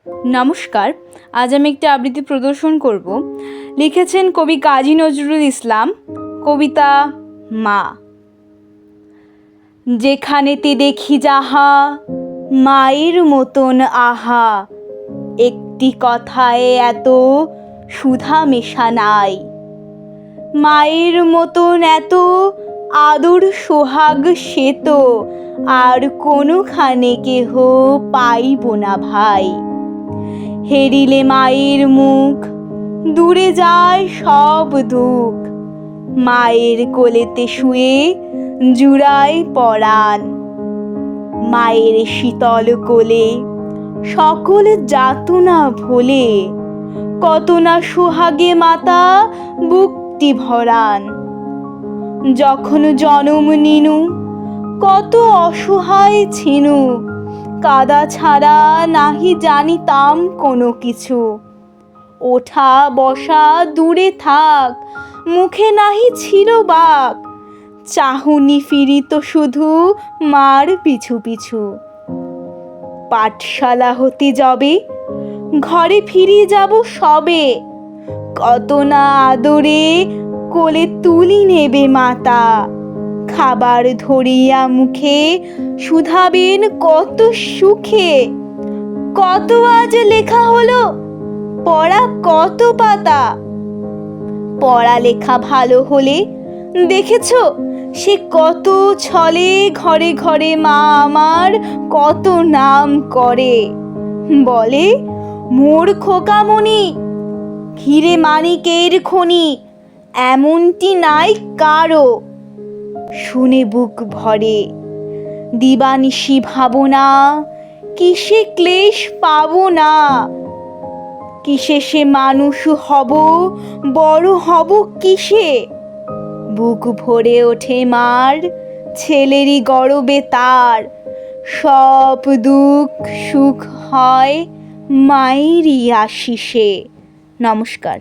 নমস্কার, আজ আমি একটি আবৃত্তি প্রদর্শন করব। লিখেছেন কবি কাজী নজরুল ইসলাম। কবিতা মা। যেখানেতে দেখি যাহা মায়ের মতন আহা, একটি কথায় এত সুধা মেশা নাই। মায়ের মতন এত আদর সোহাগ সে তো আর কোনোখানে কেহ পাইব না ভাই। হেরিলে মায়ের মুখ দূরে যায় সব দুঃখ, মায়ের কোলেতে শুয়ে জুড়াই পরাণ। মায়ের শীতল কোলে সকল যাতনা ভোলে, কত না সোহাগে মাতা বুকটি ভরান। যখন জনম নিনু কত অসহায় ছিনু, কাদা ছাড়া নাহি জানিতাম কোনো কিছু। ওঠা বসা দূরে থাক, মুখে নাহি ছিল বাক, চাহুনি ফিরিত শুধু মার পিছু পিছু। পাঠশালা হতে যাবে ঘরে ফিরে যাব সবে, কত না আদরে কোলে তুলি নেবে মাতা। খাবার ধরিয়া মুখে শুধাবেন কত সুখে, কত আজ লেখা হলো পড়া কত পাতা। পড়ালেখা ভালো হলে দেখেছ সে কত ছলে ঘরে ঘরে মা আমার কত নাম করে। বলে মোর খোকামণি ঘিরে মানিকের খনি, এমনটি নাই কারো। শুনে বুক ভরে দিবানিশি ভাবনা, কিসে ক্লেশ পাবো না। কিসে সে মানুষ হব, বড় হব কিসে। বুক ভরে ওঠে মার ছেলেরই গর্বে তার, সব দুঃখ সুখ হয় মায়েরই আশিসে। নমস্কার।